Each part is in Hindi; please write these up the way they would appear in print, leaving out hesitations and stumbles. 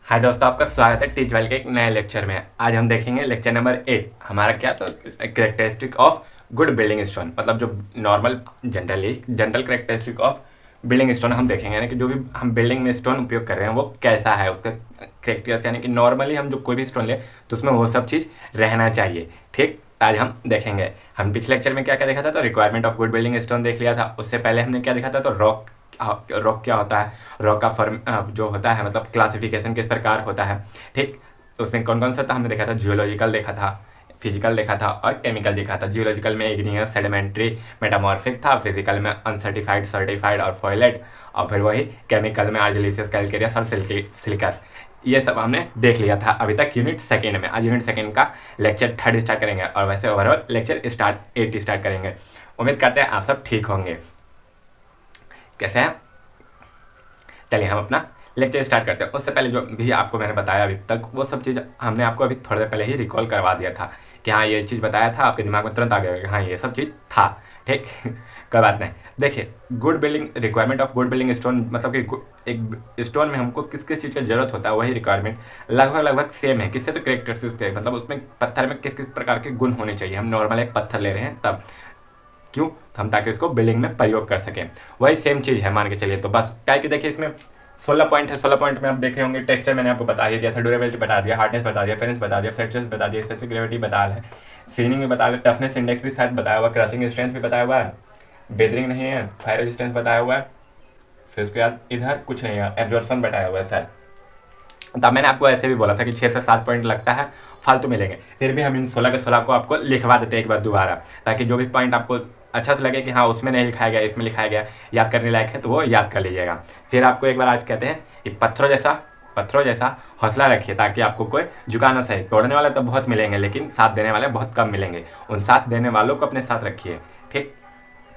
हाय दोस्तों, आपका स्वागत है टीच वाइल के एक नए लेक्चर में। आज हम देखेंगे लेक्चर नंबर 8। हमारा क्या तो characteristic of good building stone, मतलब जो normal general characteristic of building stone हम देखेंगे, यानी कि जो भी हम बिल्डिंग में स्टोन उपयोग कर रहे हैं वो कैसा है, उसका कैरेक्टर्स, यानी कि नॉर्मली हम जो कोई भी स्टोन ले तो उसमें वो सब चीज़ रहना चाहिए। ठीक, आज हम देखेंगे। हम पिछले लेक्चर में क्या क्या देखा था, तो requirement of good building stone देख लिया था। उससे पहले हमने क्या देखा था, तो रॉक क्या होता है, रॉक का फॉर्म जो होता है, मतलब क्लासिफिकेशन किस प्रकार होता है। ठीक, उसमें कौन कौन सा था हमने देखा था, जियोलॉजिकल देखा था, फिजिकल देखा था और केमिकल देखा था। जियोलॉजिकल में इग्नियस, सेडिमेंट्री, मेटामॉर्फिक था। फिजिकल में अनसर्टिफाइड, सर्टिफाइड और फॉयलेट। और फिर वही केमिकल में आर्जिलिसियस, कैलकेरियस और सिलिकस। ये सब हमने देख लिया था अभी तक यूनिट सेकेंड में। आज यूनिट सेकेंड का लेक्चर 3 स्टार्ट करेंगे और वैसे ओवरऑल लेक्चर 8 स्टार्ट करेंगे। उम्मीद करते हैं आप सब ठीक होंगे। कैसे हैं? चलिए हम अपना लेक्चर स्टार्ट करते हैं। उससे पहले जो भी आपको मैंने बताया अभी तक, वो सब चीज़ हमने आपको अभी थोड़ी देर पहले ही रिकॉल करवा दिया था कि हाँ ये चीज़ बताया था, आपके दिमाग में तुरंत आ गया कि हाँ ये सब चीज़ था। ठीक कोई बात नहीं। देखिए, good building, requirement of good building stone, मतलब कि एक स्टोन में हमको किस किस चीज़ की जरूरत होता है, वही रिक्वायरमेंट लगभग सेम है। किससे? तो कैरेक्टरिस्टिक्स के, मतलब उसमें पत्थर में किस किस प्रकार के गुण होने चाहिए। हम नॉर्मल एक पत्थर ले रहे हैं तब क्यों, हम ताकि उसको बिल्डिंग में प्रयोग कर सकें। वही सेम चीज़ है मान के चलिए। तो बस क्या है कि देखिए, इसमें 16 पॉइंट है। 16 पॉइंट में आप देखे होंगे, टेक्सचर मैंने आपको बता ही दिया था, ड्यूरेबिलिटी बता दिया, हार्डनेस बता दिया, फेरेंस बता दिया, फ्रैक्चर्स बता दिया, स्पेसिफिक ग्रेविटी बता है, सीनिंग भी बता दिया, टफनेस इंडेक्स भी शायद बताया हुआ, क्रशिंग स्ट्रेंथ भी बताया हुआ है, बेदरिंग नहीं है, फायर रेजिस्टेंस बताया हुआ है। फिर उसके बाद इधर कुछ नहीं है, एब्जॉर्प्शन बताया हुआ है शायद। तब मैंने आपको ऐसे भी बोला था कि 6 से 7 पॉइंट लगता है, फालतू मिलेंगे। फिर भी हम इन 16 के 16 को आपको लिखवा देते हैं एक बार दोबारा, ताकि जो भी पॉइंट आपको अच्छा से लगे कि हाँ उसमें नहीं लिखाया गया, इसमें लिखाया गया, याद करने लायक है, तो वो याद कर लीजिएगा। फिर आपको एक बार आज कहते हैं कि पत्थरों जैसा हौसला रखिए, ताकि आपको कोई झुका ना सके। तोड़ने वाले तो बहुत मिलेंगे, लेकिन साथ देने वाले बहुत कम मिलेंगे। उन साथ देने वालों को अपने साथ रखिए। ठीक,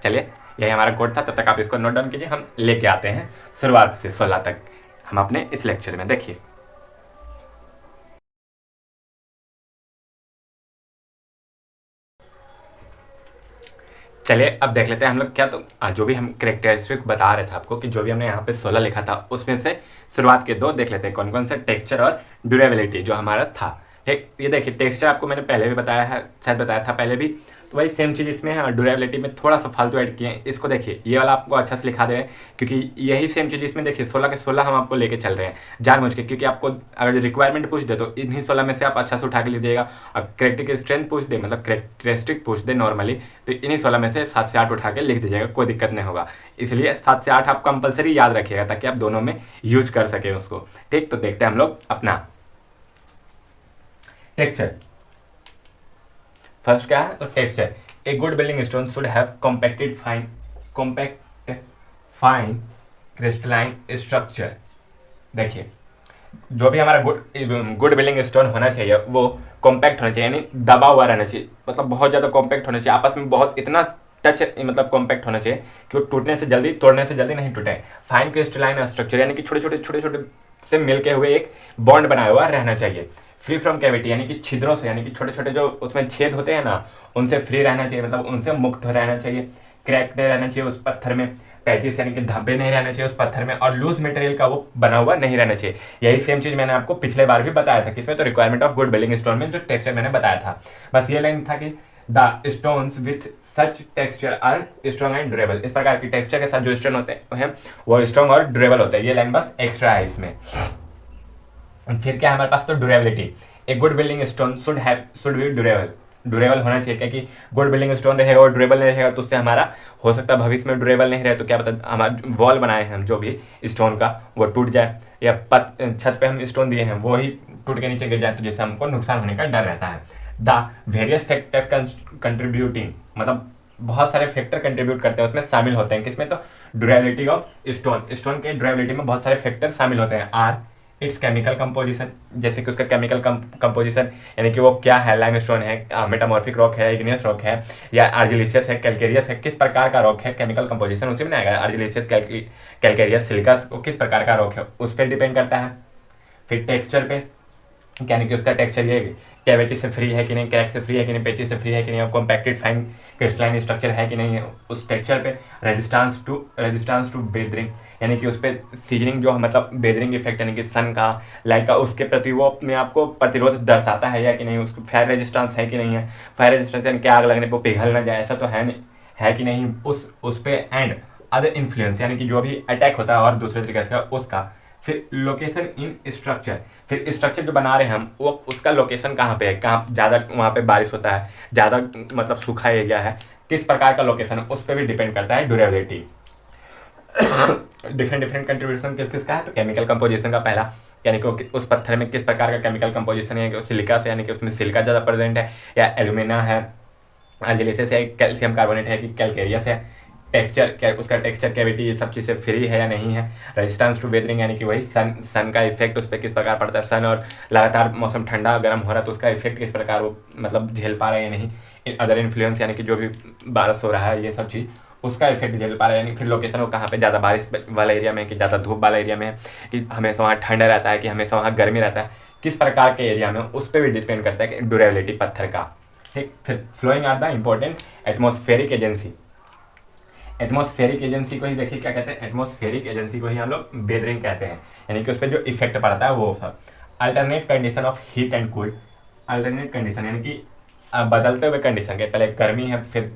चलिए यही हमारा कोड था। तब तक आप इसको नोट डाउन कीजिए। हम लेके आते हैं शुरुआत से 16 तक हम अपने इस लेक्चर में। देखिए, चलिए अब देख लेते हैं हम लोग क्या। तो जो भी हम करेक्टरिस्टिक बता रहे थे आपको, कि जो भी हमने यहाँ पे 16 लिखा था, उसमें से शुरुआत के 2 देख लेते हैं कौन कौन से, टेक्सचर और ड्यूरेबिलिटी जो हमारा था। ठीक, ये देखिए, टेक्सचर आपको मैंने पहले भी बताया है, शायद बताया था पहले भी, तो वही सेम चीज़ इसमें है। ड्यूरेबिलिटी में थोड़ा सा फालतू ऐड किए हैं। इसको देखिए, ये वाला आपको अच्छा से लिखा दे रहे हैं, क्योंकि यही सेम चीज़ इसमें देखिए 16 के 16 हम आपको लेके चल रहे हैं जानबूझ के, क्योंकि आपको अगर रिक्वायरमेंट पूछ दे तो इन्हीं 16 में से आप अच्छा से उठा के लीजिएगा। और करेक्टिक स्ट्रेंथ पूछ दे, मतलब करेक्टरिस्टिक पूछ दे नॉर्मली, तो इन्हीं 16 में से 7 से 8 उठा के लिख दीजिएगा, कोई दिक्कत नहीं होगा। इसलिए 7 से 8 आप कंपलसरी याद रखिएगा, ताकि आप दोनों में यूज कर सकें उसको। ठीक, तो देखते हैं हम लोग अपना टेक्सचर। फर्स्ट क्या है, तो texture. A good building stone should have compact fine crystalline structure. देखिए, जो भी हमारा गुड बिल्डिंग स्टोन होना चाहिए वो कॉम्पैक्ट होना चाहिए, यानी दबा हुआ रहना चाहिए, मतलब बहुत ज़्यादा कॉम्पैक्ट होना चाहिए, आपस में बहुत इतना टच, मतलब कॉम्पैक्ट होना चाहिए कि वो टूटने से जल्दी, तोड़ने से जल्दी नहीं टूटे। फाइन क्रिस्टलाइन स्ट्रक्चर, यानी कि छोटे छोटे से मिलके हुए एक बॉन्ड बनाया हुआ रहना चाहिए। फ्री फ्रॉम कैविटी, यानी कि छिद्रों से, यानी कि छोटे छोटे जो उसमें छेद होते हैं ना, उनसे फ्री रहना चाहिए, मतलब उनसे मुक्त रहना चाहिए। क्रैक नहीं रहना चाहिए उस पत्थर में, पैचेस यानी कि धब्बे नहीं रहना चाहिए उस पत्थर में, और लूज मटेरियल का वो बना हुआ नहीं रहना चाहिए। यही सेम चीज मैंने आपको पिछले बार भी बताया था, किसमें, तो requirement of good building stone में जो टेक्सचर मैंने बताया था। बस ये लाइन था कि the stones with such texture are strong and durable. इस प्रकार की टेक्सचर के साथ जो स्टोन होते हैं वो स्ट्रॉन्ग और ड्यूरेबल होते हैं। ये लाइन बस एक्स्ट्रा है इसमें। फिर क्या हमारे पास, तो durability. A good building stone should be durable होना चाहिए, क्योंकि गुड बिल्डिंग स्टोन रहेगा और ड्यूरेबल नहीं रहेगा तो उससे हमारा हो सकता है भविष्य में ड्यूरेबल नहीं रहे तो क्या पता हमारा वॉल बनाए हैं हम जो भी स्टोन का, वो टूट जाए, या छत पे हम स्टोन दिए हैं वो ही टूट के नीचे गिर जाए, तो जिससे हमको नुकसान होने का डर रहता है। द वेरियस फैक्टर कंट्रीब्यूटिंग, मतलब बहुत सारे फैक्टर कंट्रीब्यूट करते हैं, उसमें शामिल होते हैं। किसमें, तो ड्यूरेबिलिटी ऑफ स्टोन के ड्यूरेबिलिटी में बहुत सारे फैक्टर शामिल होते हैं। आर इट्स केमिकल कंपोजिशन, जैसे कि उसका केमिकल कंपोजिशन, यानी कि वो क्या है, लाइमस्टोन है, मेटामॉर्फिक रॉक है, इग्नियस रॉक है, या आर्जिलिशियस है, कैलकेरियस है, किस प्रकार का रॉक है, केमिकल कंपोजिशन उसी में आएगा। आर्जिलिशियस, कैलकेरियस, सिलिकस, किस प्रकार का रॉक है उस पर डिपेंड करता है। फिर टेक्सचर पे, यानी कि उसका टेक्सचर ये कैविटी से फ्री है कि नहीं, क्रैक से फ्री है कि नहीं, पेची से फ्री है कि नहीं, कॉम्पैक्टेड फाइन क्रिस्टलाइन स्ट्रक्चर है कि नहीं है उस टेक्सचर पे। रेजिस्टेंस टू बेदरिंग, यानी कि उस पर सीजनिंग जो मतलब बेदरिंग इफेक्ट यानी कि सन का, लाइट का, उसके प्रति वो अपने आप को प्रतिरोध दर्शाता है या कि नहीं, उसको फायर रेजिस्टेंस है कि नहीं है। फायर रेजिस्टेंस यानी कि आग लगने पर पिघल ना जाए, ऐसा तो है नहीं, है कि नहीं उस पे। एंड अदर इन्फ्लुएंस, यानी कि जो भी अटैक होता है और दूसरे तरीके से उसका। फिर लोकेशन इन स्ट्रक्चर, फिर स्ट्रक्चर जो बना रहे हैं हम वो उसका लोकेशन कहाँ पे है, कहाँ ज़्यादा वहाँ पे बारिश होता है, ज़्यादा मतलब सूखा एरिया है, किस प्रकार का लोकेशन है उस पर भी डिपेंड करता है ड्यूरेबिलिटी। डिफरेंट कंट्रीब्यूशन किस किस का है, तो केमिकल कंपोजिशन का पहला, यानी कि उस पत्थर में किस प्रकार का केमिकल कंपोजिशन है, कि सिलिका से, यानी कि उसमें सिलिका ज़्यादा प्रेजेंट है, या एल्यूमिना है, आर्जिलिसिस है, कैल्शियम कार्बोनेट है, कि कैलकेरियस है। टेक्सचर क्या, उसका टेक्सचर कैविटी ये सब चीज़ें फ्री है या नहीं है। रेजिस्टेंस टू वेदरिंग, यानी कि वही सन का इफेक्ट उस पर किस प्रकार पड़ता है, सन और लगातार मौसम ठंडा गर्म हो रहा है तो उसका इफेक्ट किस प्रकार वो मतलब झेल पा रहा है या नहीं। अदर इन्फ्लुएंस, यानी कि जो भी बारिश हो रहा है ये सब चीज़ उसका इफेक्ट झेल पा रहा है, यानी फिर लोकेशन वो कहाँ पे, ज़्यादा बारिश वाला एरिया में, कि ज़्यादा धूप वाला एरिया में है, कि हमेशा वहाँ ठंडा रहता है, कि हमेशा वहाँ गर्मी रहता है, किस प्रकार के एरिया में, उस पर भी डिपेंड करता है कि ड्यूरेबिलिटी पत्थर का। ठीक, फिर flowing are the important atmospheric agency. Atmospheric agency को ही देखिए क्या कहते हैं, एटमॉस्फेरिक एजेंसी को ही हम लोग बेदरिंग कहते हैं, यानी कि उस पर जो इफेक्ट पड़ता है वो सब। Alternate condition of heat and cool, alternate condition यानी कि बदलते हुए कंडीशन के, पहले गर्मी है फिर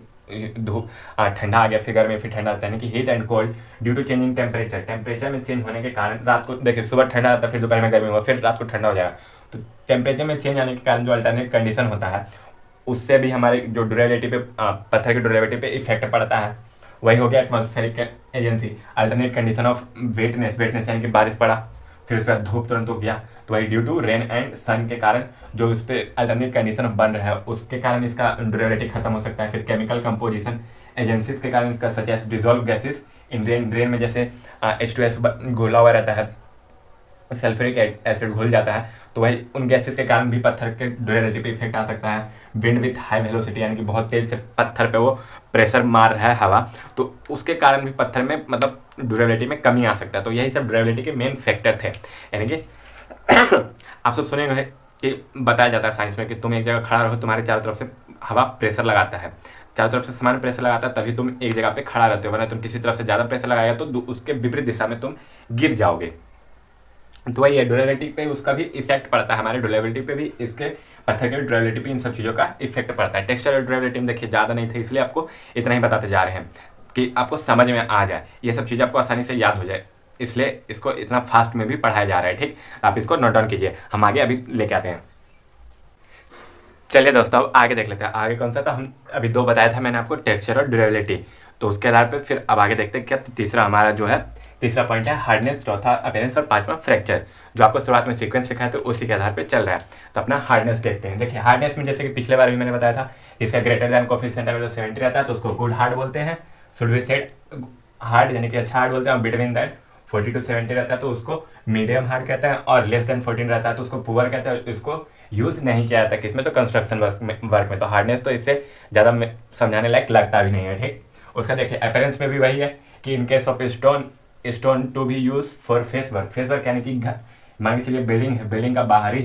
धूप ठंडा आ गया, फिर गर्मी फिर ठंडा आता है, यानी कि heat and cold due to change in temperature, temperature में चेंज होने के कारण रात को देखिए सुबह ठंडा आता है, फिर दोपहर में गर्मी हुआ, फिर रात को ठंडा हो जाएगा, तो टेम्परेचर में चेंज आने के कारण जो अल्टरनेट कंडीशन होता है उससे भी हमारे जो ड्यूरेबिलिटी पे पत्थर की ड्यूरेबिलिटी पे इफेक्ट पड़ता है। वही हो गया atmospheric agency. Alternate condition of वेटनेस, वेटनेस यानी कि बारिश पड़ा फिर उसके बाद धूप तुरंत हो गया, तो वही ड्यू टू रेन एंड सन के कारण जो उस पर अल्टरनेट कंडीशन बन रहा है उसके कारण इसका ड्यूरेबिलिटी खत्म हो सकता है। फिर केमिकल कंपोजिशन एजेंसीज के कारण इसका such as dissolve gases in rain, rain में जैसे H2S घोला हुआ रहता है, सल्फ्यूरिक एसिड घुल जाता है, तो वही उन गैसेस के कारण भी पत्थर के ड्यूरेबिलिटी पे इफेक्ट आ सकता है। विंड विथ हाई वेलोसिटी, यानी कि बहुत तेज से पत्थर पे वो प्रेशर मार रहा है हवा, तो उसके कारण भी पत्थर में मतलब ड्यूरेबिलिटी में कमी आ सकता है। तो यही सब ड्यूरेबिलिटी के मेन फैक्टर थे। यानी कि आप सब सुने हुए कि बताया जाता है साइंस में कि तुम एक जगह खड़ा रहो, तुम्हारे चारों तरफ से हवा प्रेशर लगाता है, चारों तरफ से समान प्रेशर लगाता है, तभी तुम एक जगह पे खड़ा रहते हो, वरना तुम किसी तरफ से ज़्यादा प्रेशर लगाएगा तो उसके विपरीत दिशा में तुम गिर जाओगे। तो वही है, ड्यूरेबिलिटी पे उसका भी इफेक्ट पड़ता है, हमारे ड्यूरेबिलिटी पे भी इसके पत्थर के ड्यूरेबिलिटी पे इन सब चीज़ों का इफेक्ट पड़ता है। टेक्सचर और ड्यूरेबिलिटी में देखिए ज़्यादा नहीं थे, इसलिए आपको इतना ही बताते जा रहे हैं कि आपको समझ में आ जाए, ये सब चीज़ें आपको आसानी से याद हो जाए, इसलिए इसको इतना फास्ट में भी पढ़ाया जा रहा है। ठीक, आप इसको नोट डाउन कीजिए, हम आगे अभी लेके आते हैं। चलिए दोस्तों अब आगे देख लेते हैं, आगे कौन सा था, हम अभी दो बताया था मैंने आपको, टेक्सचर और ड्यूरेबिलिटी, तो उसके आधार पर फिर अब आगे देखते हैं क्या। तो तीसरा हमारा जो है, तीसरा पॉइंट है हार्डनेस, चौथा अपीयरेंस और पांचवा फ्रैक्चर, जो आपको शुरुआत में सीक्वेंस लिखा है तो उसी के आधार पे चल रहा है। तो अपना हार्डनेस देखते हैं। देखिए हार्डनेस में जैसे कि पिछले बार भी मैंने बताया था, इसका ग्रेटर दैन कोफिशिएंट अगर 70 रहता है तो उसको गुड हार्ड बोलते हैं, शुड बी सेड हार्ड यानी कि अच्छा हार्ड बोलते हैं। बिटवीन दैट 40 to 70 रहता है तो उसको मीडियम हार्ड कहते हैं, और लेस देन 14 रहता है तो उसको पुअर कहते हैं। इसको यूज़ नहीं किया जाता किसमें, तो कंस्ट्रक्शन वर्क में। तो हार्डनेस तो इससे ज़्यादा समझाने लायक लगता भी नहीं है। ठीक, उसका देखिए अपीयरेंस में भी वही है कि in case of stone to be use for face work. Face work यानी कि मान के चलिए बिल्डिंग है, बिल्डिंग का बाहरी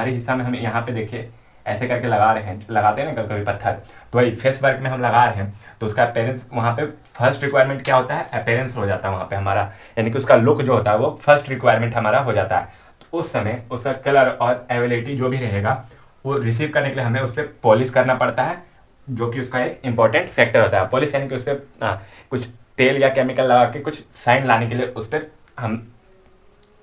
हिस्सा में हम यहाँ पे देखिए ऐसे करके लगा रहे हैं, लगाते हैं ना कभी पत्थर, तो वही फेस वर्क में हम लगा रहे हैं, तो उसका अपीयरेंस वहाँ पे फर्स्ट रिक्वायरमेंट क्या होता है, अपीयरेंस हो जाता है वहाँ पे हमारा, यानी कि उसका लुक जो होता है वो फर्स्ट रिक्वायरमेंट हमारा हो जाता है। तो उस समय उसका कलर और अवेलेबिलिटी जो भी रहेगा वो रिसीव करने के लिए हमें उस पर पॉलिश करना पड़ता है, जो कि उसका एक इंपॉर्टेंट फैक्टर होता है। पॉलिश यानी कि उस पर कुछ तेल या केमिकल लगा के कुछ साइन लाने के लिए उस पर हम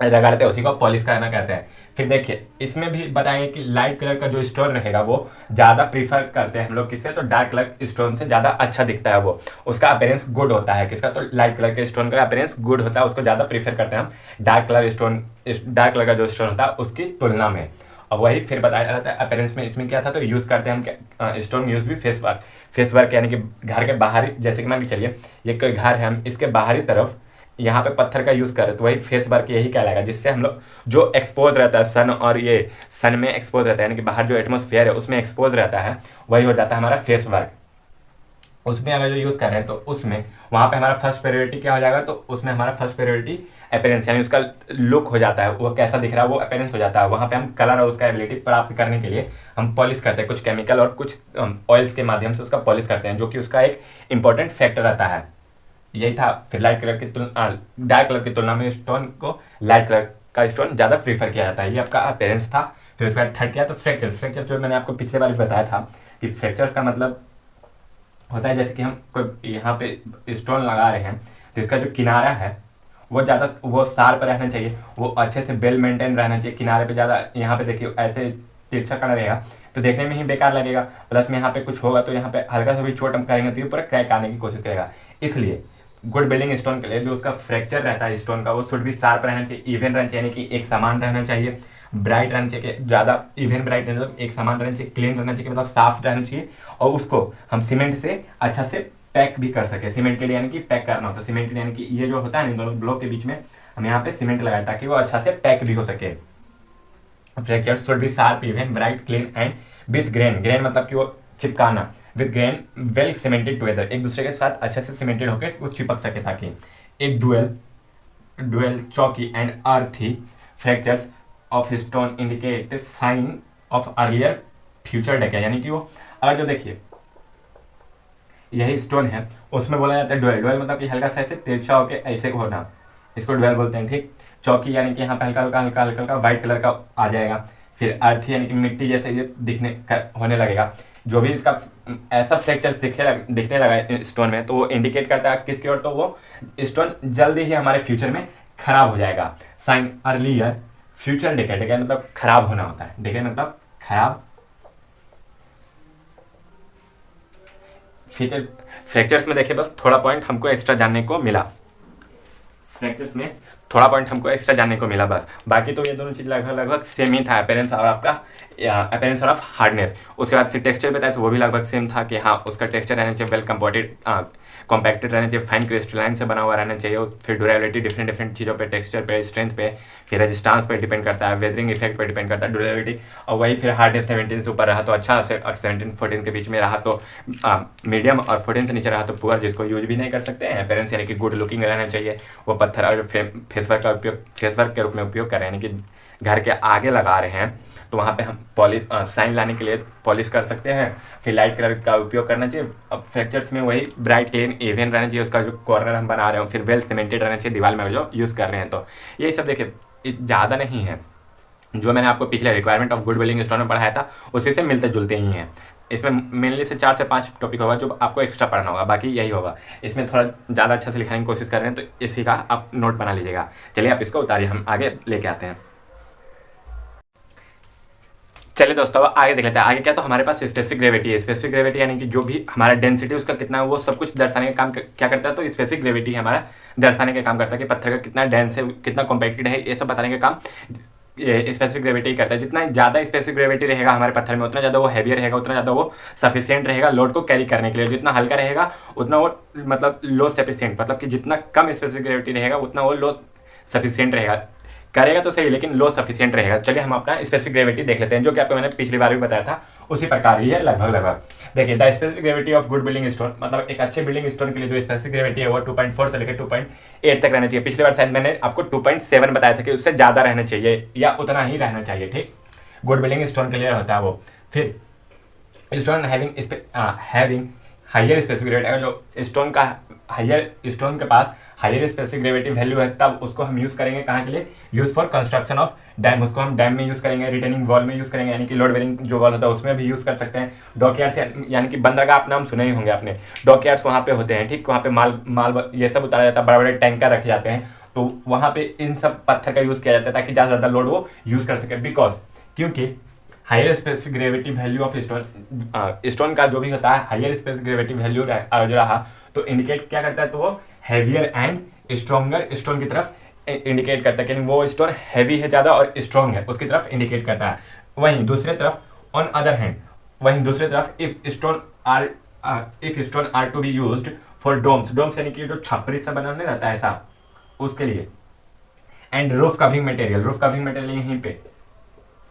रगड़ते हैं, उसी को पॉलिश करना कहते हैं। फिर देखिए इसमें भी बताएंगे कि लाइट कलर का जो स्टोन रहेगा वो ज़्यादा प्रीफर करते हैं हम लोग किससे, तो डार्क कलर स्टोन से ज़्यादा अच्छा दिखता है वो, उसका अपीयरेंस गुड होता है। किसका, तो लाइट कलर के स्टोन का अपीयरेंस गुड होता है, उसको ज़्यादा प्रीफर करते हैं हम डार्क कलर का जो स्टोन होता है उसकी तुलना में। और वही फिर बताया जाता है अपीयरेंस में इसमें क्या था, तो यूज़ करते हैं हम स्टोन यूज़ भी फेस वर्क यानी कि घर के बाहरी, जैसे कि मान के चलिए ये कोई घर है, हम इसके बाहरी तरफ यहाँ पे पत्थर का यूज़ करें तो वही फेस वर्क यही कहलाएगा, जिससे हम लोग जो एक्सपोज रहता है सन, और ये सन में एक्सपोज रहता है यानी कि बाहर जो एटमॉस्फेयर है उसमें एक्सपोज रहता है, वही हो जाता है हमारा फेस वर्क। उसमें अगर जो यूज़ कर रहे हैं तो उसमें वहाँ पे हमारा फर्स्ट प्रायोरिटी क्या हो जाएगा, तो उसमें हमारा फर्स्ट प्रायोरिटी अपीयरेंस यानी उसका लुक हो जाता है, वो कैसा दिख रहा है वो अपीयरेंस हो जाता है। वहाँ पे हम कलर और उसका एबिलिटी प्राप्त करने के लिए हम पॉलिश करते हैं, कुछ केमिकल और कुछ ऑयल्स के माध्यम से उसका पॉलिश करते हैं, जो कि उसका एक इंपॉर्टेंट फैक्टर रहता है। यही था। फिर लाइट कलर की तुलना डार्क कलर की तुलना में स्टोन को लाइट कलर का स्टोन ज़्यादा प्रीफर किया जाता है। ये आपका अपीयरेंस था। फिर उसके बाद थर्ड किया तो फ्रैक्चर। फ्रैक्चर जो मैंने आपको पिछले बार बताया था कि फ्रैक्चर्स का मतलब होता है जैसे कि हम कोई यहाँ पे स्टोन लगा रहे हैं तो इसका जो किनारा है वो ज़्यादा वो शार्प रहना चाहिए, वो अच्छे से वेल मेंटेन रहना चाहिए। किनारे पे ज़्यादा यहाँ पे देखिए ऐसे तिरछा कड़ा रहेगा तो देखने में ही बेकार लगेगा, प्लस में यहाँ पे कुछ होगा तो यहाँ पे हल्का सा भी चोट हम करेंगे तो ये पूरा क्रैक आने की कोशिश करेगा। इसलिए गुड बिल्डिंग स्टोन के लिए जो उसका फ्रैक्चर रहता है स्टोन का वो शुड भी शार्प रहना चाहिए, इवन रहना चाहिए, यानी कि एक समान रहना चाहिए, ब्राइट रहना चाहिए, ज़्यादा इवन ब्राइट मतलब एक समान रहना चाहिए, क्लीन रहना चाहिए मतलब साफ रहना चाहिए। और उसको हम सीमेंट से अच्छा से पैक भी कर सके। सीमेंटेड यानी कि पैक करना होता है, सीमेंटेड यानी कि ये जो होता है ना दोनों ब्लॉक के बीच में हम यहाँ पे सीमेंट लगाए ताकि वो अच्छा से पैक भी हो सके। Fracture should be sharp even bright clean and with grain. Grain मतलब कि वो चिपकाना, with grain well cemented together, एक दूसरे के साथ अच्छे से सीमेंटेड होकर वो चिपक सके ताकि एक डुअल चौकी and earthy fractures of stone indicate sign of earlier future decays. यानी कि वो अगर जो देखिए यही स्टोन है उसमें बोला जाता है डुअल। डुअल मतलब कि हल्का सा ऐसे तिरछा होकर ऐसे होना, इसको डुअल बोलते हैं। ठीक। चौकी यानी कि यहाँ पे हल्का हल्का व्हाइट कलर का आ जाएगा। फिर अर्थ यानी कि मिट्टी जैसे ये होने लगेगा। जो भी इसका ऐसा फ्रैक्चर दिखने लगा स्टोन में तो वो इंडिकेट करता है किसकी ओर, तो वो स्टोन जल्दी ही हमारे फ्यूचर में खराब हो जाएगा। Sign earlier future decade. Decade मतलब खराब होना होता है, डेकेड मतलब खराब। फ्रैक्चर्स में देखिए बस थोड़ा पॉइंट हमको एक्स्ट्रा जानने को मिला, फ्रैक्चर्स में थोड़ा पॉइंट हमको एक्स्ट्रा जानने को मिला बस। बाकी तो ये दोनों चीज़ लगभग सेम ही था, अपीयरेंस और आपका अपीयरेंस ऑफ हार्डनेस। उसके बाद फिर टेक्सचर बताया तो वो भी लगभग सेम था कि हाँ उसका टेक्सचर रहना चाहिए वेल कॉम्पैक्टेड रहना चाहिए, फाइन क्रिस्टलाइन से बना हुआ रहना चाहिए। फिर ड्यूरेबिलिटी डिफरेंट चीज़ों पे, टेक्सचर पे, स्ट्रेंथ पे, फिर रेजिस्टेंस पे डिपेंड करता है, वेदरिंग इफेक्ट पे डिपेंड करता है ड्यूरेबिलिटी। और वही फिर हार्डनेस 17 से ऊपर रहा तो अच्छा, और 17-14 के बीच में रहा तो मीडियम, और 14 से नीचे रहा तो पुअर, जिसको यूज भी नहीं कर सकते हैं। अपीयरेंस यानी कि गुड लुकिंग रहना चाहिए। वो पत्थर और फेसवर्क का उपयोग फेसवर्क के रूप में उपयोग कर रहे हैं, यानी कि घर के आगे लगा रहे हैं तो वहाँ पे हम पॉलिश साइन लाने के लिए पॉलिश कर सकते हैं। फिर लाइट कलर का उपयोग करना चाहिए। अब फ्रैक्चर्स में वही ब्राइट क्लीन इवन रहना चाहिए, उसका जो कॉर्नर हम बना रहे हो फिर वेल सीमेंटेड रहना चाहिए दीवार में जो यूज़ कर रहे हैं। तो ये सब देखिए ज़्यादा नहीं है, जो मैंने आपको पिछले requirement of good building stone में पढ़ाया था उसी से मिलते जुलते ही हैं। इसमें मेनली से 4 से 5 टॉपिक होगा जो आपको एक्स्ट्रा पढ़ना होगा, बाकी यही होगा। इसमें थोड़ा ज़्यादा अच्छा से लिखाने की कोशिश कर रहे हैं तो इसी का आप नोट बना लीजिएगा। चलिए आप इसको उतारिए, हम आगे लेके आते हैं। चलिए दोस्तों अब आगे देख लेते हैं। आगे क्या, तो हमारे पास स्पेसिफिक ग्रेविटी है। स्पेसिफिक ग्रेविटी यानी कि जो भी हमारा डेंसिटी उसका कितना है वो सब कुछ दर्शाने का काम क्या करता है, तो स्पेसिफिक ग्रेविटी हमारा दर्शाने का काम करता है कि पत्थर का कितना डेंस है, कितना कॉम्पैक्टेड है, ये सब बताने का काम स्पेसिफिक ग्रेविटी करता है। जितना ज़्यादा स्पेसिफिक ग्रेविटी रहेगा हमारे पत्थर में उतना ज़्यादा वो हैवी रहेगा, उतना ज़्यादा वो सफिशिएंट रहेगा लोड को कैरी करने के लिए। जितना हल्का रहेगा उतना वो मतलब लो सफिशिएंट, मतलब कि जितना कम स्पेसिफिक ग्रेविटी रहेगा उतना वो लो सफिशिएंट रहेगा, करेगा तो सही लेकिन लो सफिशिएंट रहेगा। चलिए हम अपना स्पेसिफिक ग्रेविटी देख लेते हैं, जो कि आपको मैंने पिछली बार भी बताया था उसी प्रकार ही है लगभग। देखिए the specific gravity of good building stone, मतलब एक अच्छे बिल्डिंग स्टोन के लिए जो स्पेसिफिक ग्रेविटी है वो 2.4 से लेकर 2.8 तक रहना चाहिए। पिछली बार शायद मैंने आपको 2.7 बताया था कि उससे ज़्यादा रहना चाहिए या उतना ही रहना चाहिए। ठीक, गुड बिल्डिंग स्टोन के लिए होता है वो। फिर stone having higher specific gravity, अगर जो स्टोन का स्टोन के पास हाइयर स्पेसिफिक ग्रेविटी वैल्यू है तब उसको हम यूज़ करेंगे कहाँ के लिए, use for construction of dam. उसको हम डैम में यूज़ करेंगे, रिटेनिंग वॉल में यूज़ करेंगे, यानी कि लोड बेरिंग जो वॉल होता है उसमें भी यूज़ कर सकते हैं। डॉकयार्ड्स यानी कि बंदरगाह आप नाम सुने ही होंगे आपने, डॉकयार्ड्स वहाँ पे होते हैं। ठीक, वहाँ पे माल ये सब उतारा जाता है, बड़े बड़े टैंकर रखे जाते हैं तो वहाँ पे इन सब पत्थर का यूज़ किया जाता है ताकि ज़्यादा लोड वो यूज़ कर सके। बिकॉज क्योंकि higher specific gravity value of stone का जो भी होता है हाइयर स्पेसिफिक ग्रेविटी वैल्यू जो रहा तो इंडिकेट क्या करता है, तो वो हैवियर एंड स्ट्रॉन्गर स्टोन की तरफ इंडिकेट करता है कि वो स्टोन हैवी है ज़्यादा और स्ट्रॉन्ग है उसकी तरफ इंडिकेट करता है। वहीं दूसरी तरफ if stone are to be used for domes यानी कि जो छपरी से बनाने रहता है ऐसा उसके लिए, एंड रूफ कवरिंग मटेरियल यहीं पे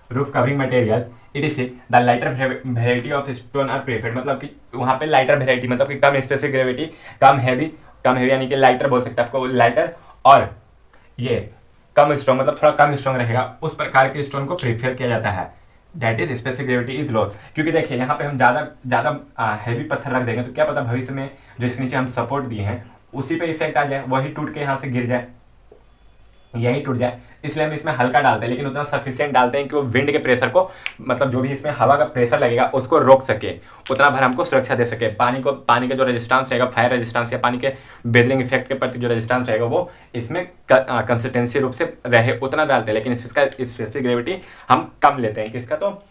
roof covering material ETC the lighter variety of stone are preferred, मतलब कि वहाँ पे लाइटर वेराइटी मतलब कि कम स्पेसिफिक ग्रेविटी, कम हैवी यानी कि लाइटर बोल सकते हैं आपको, लाइटर और ये कम स्ट्रॉन्ग मतलब थोड़ा कम स्ट्रॉन्ग रहेगा, उस प्रकार के स्टोन को प्रीफर किया जाता है। That is specific gravity is low, क्योंकि देखिए यहाँ पे हम ज़्यादा हैवी पत्थर रख देंगे तो क्या पता भविष्य में जो इसके नीचे हम सपोर्ट दिए हैं उसी पे इफेक्ट आ जाए, वही टूट के यहाँ से गिर जाए, यही टूट जाए। इसलिए हम इसमें हल्का डालते हैं, लेकिन उतना सफिशिएंट डालते हैं कि वो विंड के प्रेशर को, मतलब जो भी इसमें हवा का प्रेशर लगेगा उसको रोक सके, उतना भर हमको सुरक्षा दे सके। पानी का जो रेजिस्टेंस रहेगा, फायर रेजिस्टेंस या पानी के बेदरिंग इफेक्ट के प्रति जो रेजिस्टेंस रहेगा वो इसमें कंसिस्टेंसी रूप से रहे, उतना डालते हैं। लेकिन इसका स्पेसिफिक ग्रेविटी हम कम लेते हैं किसका, तो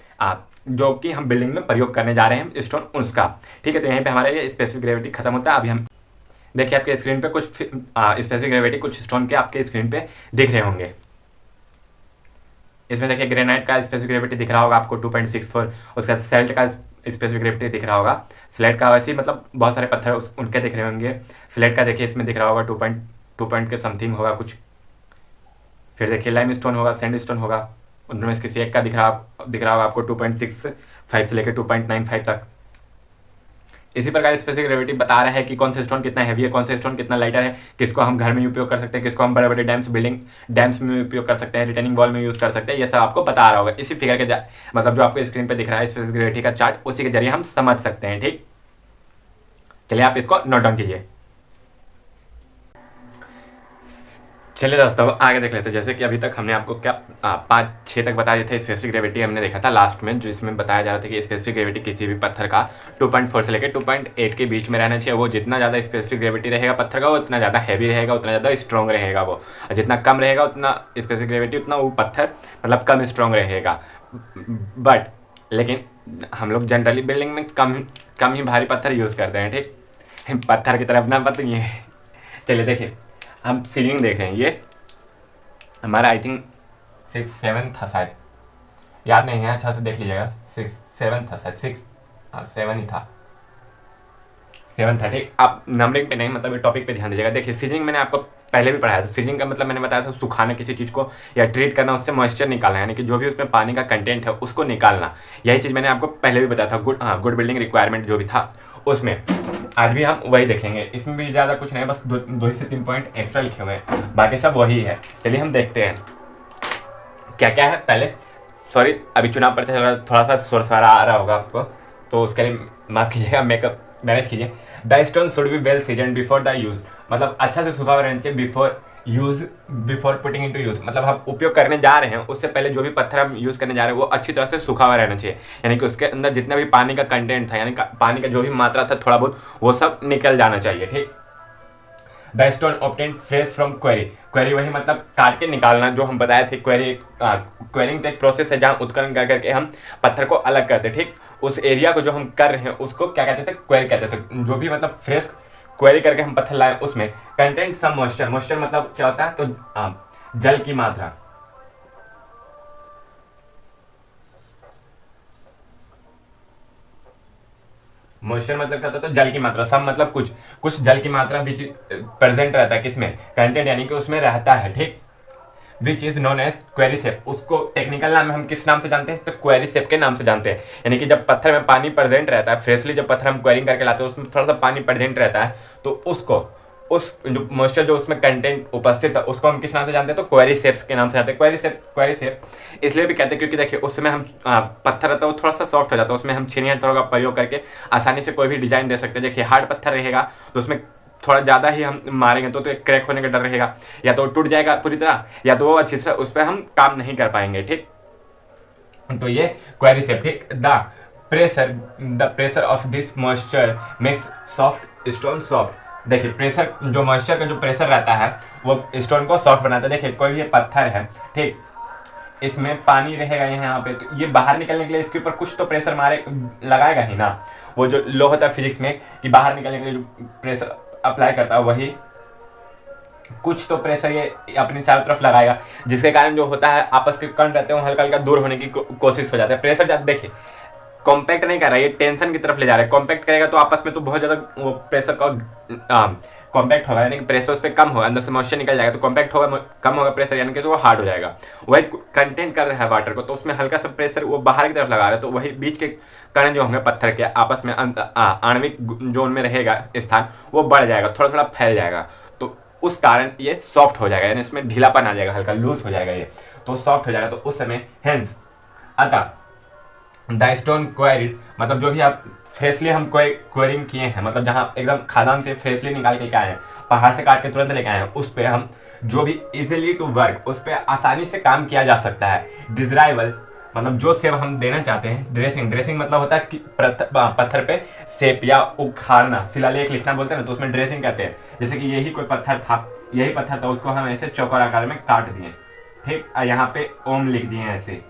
जो कि हम बिल्डिंग में प्रयोग करने जा रहे हैं स्टोन उसका। ठीक है, तो यहीं पे हमारा ये स्पेसिफिक ग्रेविटी खत्म होता है। अभी हम देखिए आपके स्क्रीन पे कुछ स्पेसिफिक ग्रेविटी कुछ स्टोन के आपके स्क्रीन पे दिख रहे होंगे। इसमें देखिए ग्रेनाइट का स्पेसिफिक ग्रेविटी दिख रहा होगा आपको 2.64, उसका सेल्ट का स्पेसिफिक ग्रेविटी दिख रहा होगा, स्लेट का वैसे ही मतलब बहुत सारे पत्थर उनके दिख रहे होंगे। स्लेट का देखिए इसमें दिख रहा होगा 2 पॉइंट के समथिंग होगा कुछ। फिर देखिए लाइम स्टोन होगा, सैंड स्टोन होगा, उनमें से किसी एक का दिख रहा होगा आपको 2.65 से लेकर 2.95 तक। इसी प्रकार स्पेसिफिक ग्रेविटी बता रहा है कि कौन सा स्टोन कितना हैवी है, कौन सा स्टोन कितना लाइटर है, किसको हम घर में उपयोग कर सकते हैं, किसको हम बड़े बड़े डैम्स में उपयोग कर सकते हैं, रिटेनिंग वॉल में यूज कर सकते हैं, ये सब आपको बता रहा होगा। इसी फिगर के मतलब जो आपको स्क्रीन पे दिख रहा है स्पेसिफिक ग्रेविटी का चार्ट, उसी के जरिए हम समझ सकते हैं। ठीक, चलिए आप इसको नोट डाउन कीजिए। चलिए दोस्तों आगे देख लेते हैं। जैसे कि अभी तक हमने आपको क्या 5-6 तक बता दिए थे स्पेसिफिक ग्रेविटी, हमने देखा था लास्ट में, जो इसमें बताया जा रहा था कि स्पेसिफिक ग्रेविटी किसी भी पत्थर का 2.4 से लेकर 2.8 के बीच में रहना चाहिए। वो जितना ज़्यादा स्पेसिफिक ग्रेविटी रहेगा पत्थर का वो उतना ज़्यादा हैवी रहेगा, उतना ज़्यादा स्ट्रॉन्ग रहेगा। वो जितना कम रहेगा उतना स्पेसिफिक ग्रेविटी उतना वो पत्थर मतलब कम स्ट्रॉन्ग रहेगा। बट लेकिन हम लोग जनरली बिल्डिंग में कम ही भारी पत्थर यूज़ करते हैं। ठीक, पत्थर की तरफ ना पता नहीं है। चलिए देखिए हम सीलिंग देख रहे हैं, ये हमारा आई थिंक 6-7 था शायद, याद नहीं है, अच्छा से देख लीजिएगा। 6-7 था शायद, 7 ही था, 7 था। ठीक, आप नंबरिंग पे नहीं मतलब टॉपिक पे ध्यान दीजिएगा। देखिए सीलिंग मैंने आपको पहले भी पढ़ाया था। सीलिंग का मतलब मैंने बताया था सुखाना किसी चीज़ को या ट्रीट करना, उससे मॉइस्चर निकालना, यानी कि जो भी उसमें पानी का कंटेंट है उसको निकालना। यही चीज़ मैंने आपको पहले भी बताया था। गुड बिल्डिंग रिक्वायरमेंट जो भी था उसमें, आज भी हम वही देखेंगे। इसमें भी ज़्यादा कुछ नहीं, बस 2 से 3 पॉइंट एक्स्ट्रा लिखे हुए हैं, बाकी सब वही है। चलिए हम देखते हैं क्या क्या है। पहले सॉरी, अभी चुनाव पर थोड़ा सा शोर शराबा आ रहा होगा आपको, तो उसके लिए माफ़ कीजिएगा, मेकअप मैनेज कीजिए। The stone should be well season before the use, मतलब अच्छा से सूखा हुआ रहना चाहिए बिफोर पुटिंग इनटू यूज, मतलब हम उपयोग करने जा रहे हैं उससे पहले जो भी पत्थर हम यूज़ करने जा रहे हैं वो अच्छी तरह से सूखा हुआ रहना चाहिए, यानी कि उसके अंदर जितना भी पानी का कंटेंट था, यानी पानी का जो भी मात्रा था थोड़ा बहुत, वो सब निकल जाना चाहिए। ठीक, the stone obtained fresh from query वही मतलब काट के निकालना, जो हम बताए थे। क्वेरिंग एक प्रोसेस है जहाँ उत्खनन कर करके हम पत्थर को अलग करते। ठीक, उस एरिया को जो हम कर रहे हैं उसको क्या कहते थे, क्वेरी कहते थे। जो भी मतलब फ्रेश क्वेरी करके हम पत्थर लाए, उसमें कंटेंट सम मॉइस्चर मतलब क्या होता है, तो जल की मात्रा, मॉइस्चर मतलब क्या होता है, तो जल की मात्रा। सम मतलब कुछ जल की मात्रा विच प्रेजेंट रहता है किसमें, कंटेंट, यानी कि उसमें रहता है। ठीक, which is known as quarry sap, उसको टेक्निकल नाम में हम किस नाम से जानते हैं, तो क्वेरी सेप के नाम से जानते हैं। यानी कि जब पत्थर में पानी प्रेजेंट रहता है, फ्रेशली जब पत्थर हम क्वेरिंग करके लाते हैं उसमें थोड़ा सा पानी प्रेजेंट रहता है, तो उसको उस जो मॉइस्चर जो उसमें कंटेंट उपस्थित है उसको हम किस नाम से जानते हैं, तो क्वेरी सेप्स के नाम से जानते हैं। क्वेरी सेप इसलिए भी कहते हैं क्योंकि देखिए उस समय हम पत्थर रहता है वो थोड़ा सा सॉफ्ट हो जाता है, उसमें हम छेनी हथौड़ों का प्रयोग करके आसानी से कोई भी डिजाइन दे सकते हैं। देखिए हार्ड पत्थर रहेगा तो उसमें थोड़ा ज़्यादा ही हम मारेंगे तो एक क्रैक होने का डर रहेगा, या तो टूट जाएगा पूरी तरह, या तो वो अच्छी तरह उस पर हम काम नहीं कर पाएंगे। ठीक, तो ये क्वेरी सेप। ठीक, the pressure of this moisture makes soft stone soft. देखिए प्रेशर, जो मॉइस्चर का जो प्रेशर रहता है वो स्टोन को सॉफ्ट बनाता है। देखिए कोई भी पत्थर है, ठीक, इसमें पानी रहेगा यहाँ पे, तो ये बाहर निकलने के लिए इसके ऊपर कुछ तो प्रेशर लगाएगा ही ना। वो जो लॉ होता है फिजिक्स में कि बाहर निकलने के लिए जो प्रेशर अप्लाई करता है वही कुछ तो प्रेशर ये अपने चारों तरफ लगाएगा, जिसके कारण जो होता है आपस के कण रहते हैं वो हल्का हल्का दूर होने की कोशिश हो जाता है। प्रेशर ज़्यादा देखिए कॉम्पैक्ट नहीं कर रहा है, ये टेंशन की तरफ ले जा रहा है। कॉम्पैक्ट करेगा तो आपस में तो बहुत ज़्यादा वो प्रेशर का कॉम्पैक्ट होगा, यानी कि प्रेशर उस पर कम होगा, अंदर से मॉइस्चर निकल जाएगा तो कॉम्पैक्ट होगा, कम होगा प्रेशर, यानी कि तो वो हार्ड हो जाएगा। वही कंटेन कर रहा है वाटर को, तो उसमें हल्का सा प्रेशर वो बाहर की तरफ लगा रहा है, तो वही बीच के कण जो होंगे पत्थर के आपस में आणविक जोन में रहेगा स्थान, वो बढ़ जाएगा, थोड़ा थोड़ा फैल जाएगा, तो उस कारण ये सॉफ्ट हो जाएगा, यानी इसमें ढीलापन आ जाएगा, हल्का लूज हो जाएगा ये, तो सॉफ्ट हो जाएगा। तो उस समय हेंस अतः द स्टोन क्वेरिड, मतलब जो भी आप फ्रेशली हम क्वेरिंग किए हैं, मतलब जहाँ एकदम खादान से फ्रेशली निकाल के आए हैं, पहाड़ से काट के तुरंत लेके आए हैं, उस पर हम जो भी इजीली टू वर्क, उस पर आसानी से काम किया जा सकता है। डिजायरेबल मतलब जो शेप हम देना चाहते हैं, ड्रेसिंग मतलब होता है कि पत्थर पे शेप या उखाड़ना, शिलालेख लिखना बोलते हैं ना, तो उसमें ड्रेसिंग कहते हैं। जैसे कि यही कोई पत्थर था, उसको हम ऐसे चौकोर आकार में काट दिए, ठीक, यहाँ पे ओम लिख दिए ऐसे,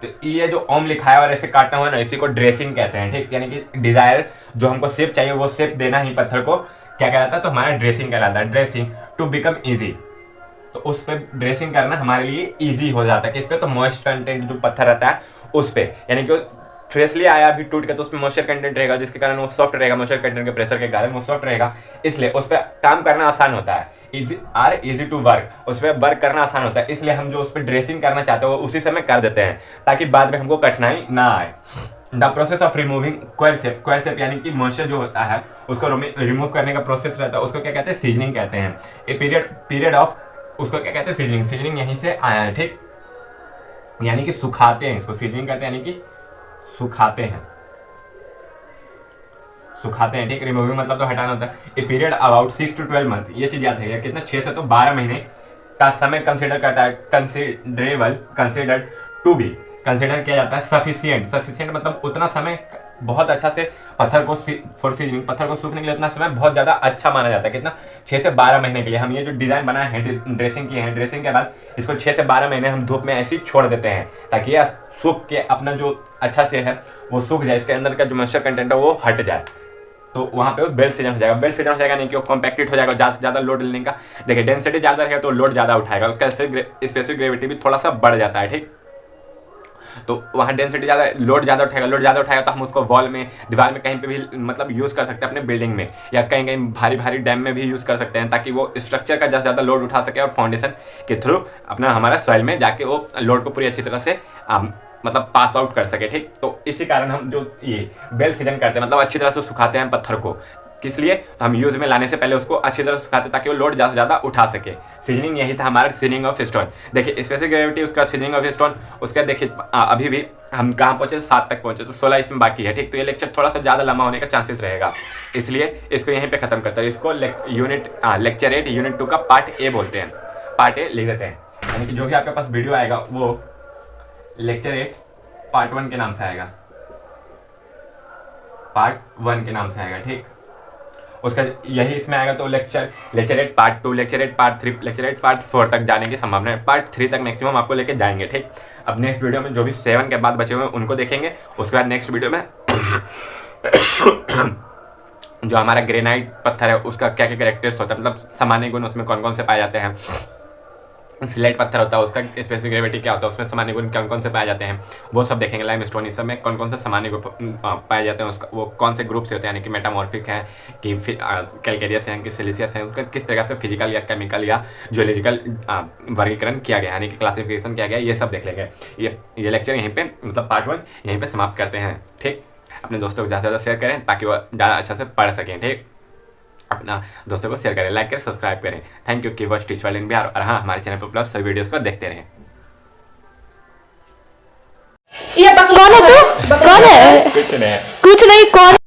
तो ये जो ओम लिखा है और ऐसे काटना हुआ ना, इसी को ड्रेसिंग कहते हैं, ठीक, यानी कि डिजायर जो हमको शेप चाहिए वो शेप देना ही पत्थर को क्या कहलाता है, तो हमारा ड्रेसिंग कहलाता है। ड्रेसिंग टू बिकम इजी, तो उस पर ड्रेसिंग करना हमारे लिए इजी हो जाता है। किस पे, तो मॉइस्ट कंटेंट जो पत्थर रहता है उस पर, यानी कि फ्रेशली आया अभी टूट के, तो उसमें मॉइस्चर कंटेंट रहेगा, जिसके कारण वो सॉफ्ट रहेगा, मॉइस्चर कंटेंट के प्रेशर के कारण वो सॉफ्ट रहेगा, इसलिए उस पर काम करना आसान होता है। इजी टू वर्क, उस पर वर्क करना आसान होता है, इसलिए हम जो उस पर ड्रेसिंग करना चाहते हैं वो उसी समय कर देते हैं, ताकि बाद में हमको कठिनाई ना आए। The process of removing क्वेर shape यानी कि मॉइस्चर जो होता है उसको रिमूव करने का प्रोसेस रहता है, उसको क्या कहते हैं, सीजनिंग कहते हैं। ए पीरियड ऑफ, उसको क्या कहते हैं, सीजनिंग यहीं से आया है, ठीक, यानी कि सुखाते हैं, इसको सीजनिंग करते हैं, यानी कि सुखाते हैं, ठीक। रिमूविंग मतलब तो हटाना होता है। A period about 6 to 12 month, ये चीज याद है, कितना 6 से तो 12 महीने का समय कंसीडर करता है, कंसीडर्ड टू बी, कंसीडर किया जाता है सफिशिएंट मतलब उतना समय बहुत अच्छा से पत्थर को फॉर सीजनिंग, पत्थर को सूखने के लिए उतना समय बहुत ज़्यादा अच्छा माना जाता है, कितना 6 से 12 महीने के लिए। हम ये जो डिज़ाइन बनाए हैं, ड्रेसिंग किए हैं, ड्रेसिंग के बाद इसको 6 से 12 महीने हम धूप में ऐसे ही छोड़ देते हैं, ताकि ये सूख के अपना जो अच्छा से है वो सूख जाए, इसके अंदर का जो मॉइस्चर कंटेंट है वो हट जाए, तो वहाँ पे वो बेल सीजन हो जाएगा। बेल सीजन हो जाएगा नहीं कि वो कॉम्पैक्टेड हो जाएगा, ज़्यादा से ज़्यादा लोड लेने का, देखिए डेंसिटी ज़्यादा रहेगा तो लोड ज़्यादा उठाएगा, उसका स्पेसिफिक ग्रेविटी भी थोड़ा सा बढ़ जाता है, ठीक। तो वहाँ डेंसिटी ज़्यादा, लोड ज़्यादा उठाएगा तो हम उसको वॉल में, दीवार में कहीं पे भी मतलब यूज़ कर सकते हैं अपने बिल्डिंग में, या कहीं कहीं भारी डैम में भी यूज़ कर सकते हैं, ताकि वो स्ट्रक्चर का ज़्यादा लोड उठा सके और फाउंडेशन के थ्रू अपना हमारा सॉइल में जाके वो लोड को पूरी अच्छी तरह से मतलब पास आउट कर सके, ठीक। तो इसी कारण हम जो ये बेल सीजन करते हैं, मतलब अच्छी तरह से सुखाते हैं पत्थर को, किस लिए, तो हम यूज में लाने से पहले उसको अच्छी तरह से सुखाते ताकि वो लोड ज़्यादा से ज़्यादा उठा सके। सीजनिंग यही था हमारा, सीजनिंग ऑफ स्टोन। देखिए स्पेसिफिक ग्रेविटी, उसका सीजनिंग ऑफ स्टोन, उसका देखिए अभी भी हम कहाँ पहुँचे, 7 तक पहुँचे, तो 16 इसमें बाकी है, ठीक। तो ये लेक्चर थोड़ा सा ज़्यादा लंबा होने का चांसेस रहेगा, इसलिए इसको यहीं पर खत्म करते हैं। इसको लेक्चर 8 यूनिट 2 का पार्ट ए बोलते हैं, पार्ट ए लिख देते हैं, यानी कि जो भी आपके पास वीडियो आएगा वो लेक्चर 8 पार्ट 1 के नाम से आएगा, पार्ट 1 के नाम से आएगा, ठीक। उसका यही इसमें आएगा, तो lecture 8 part 2, lecture 8 part 3, lecture 8 part 4 तक जाने की संभावना है, पार्ट 3 तक मैक्सिमम आपको लेके जाएंगे, ठीक। अब नेक्स्ट वीडियो में जो भी 7 के बाद बचे हुए हैं उनको देखेंगे, उसके बाद नेक्स्ट वीडियो में जो हमारा ग्रेनाइट पत्थर है उसका क्या क्या कैरेक्टर्स होता है, मतलब सामान्य गुण उसमें कौन कौन से पाए जाते हैं। स्लेट पत्थर होता है उसका स्पेसिफिक ग्रेविटी क्या होता है, उसमें सामान्य गुण कौन कौन से पाए जाते हैं, वो सब देखेंगे। लाइमस्टोन इस सब में कौन कौन से सामान्य गुण पाए जाते हैं, उसका वो कौन से ग्रुप से होते हैं, यानी कि मेटामॉर्फिक है कि कैलकेरियस है कि सिलिसियस है, उसका किस तरह से फिजिकल या केमिकल या ज्योलॉजिकल वर्गीकरण किया गया, यानी कि क्लासिफिकेशन किया गया, ये सब देख लेंगे। ये लेक्चर यहीं पर, मतलब पार्ट 1 यहीं पर समाप्त करते हैं, ठीक। अपने दोस्तों को ज़्यादा से ज़्यादा शेयर करें ताकि वो ज़्यादा अच्छा से पढ़ सकें, ठीक। अपना दोस्तों को शेयर करें, लाइक करें, सब्सक्राइब करें। थैंक यू की watch teach world in Bihar, और हाँ हमारे चैनल पर उपलब्ध सभी वीडियोस को देखते रहें। ये कौन है तू? कौन है? कुछ नहीं कौन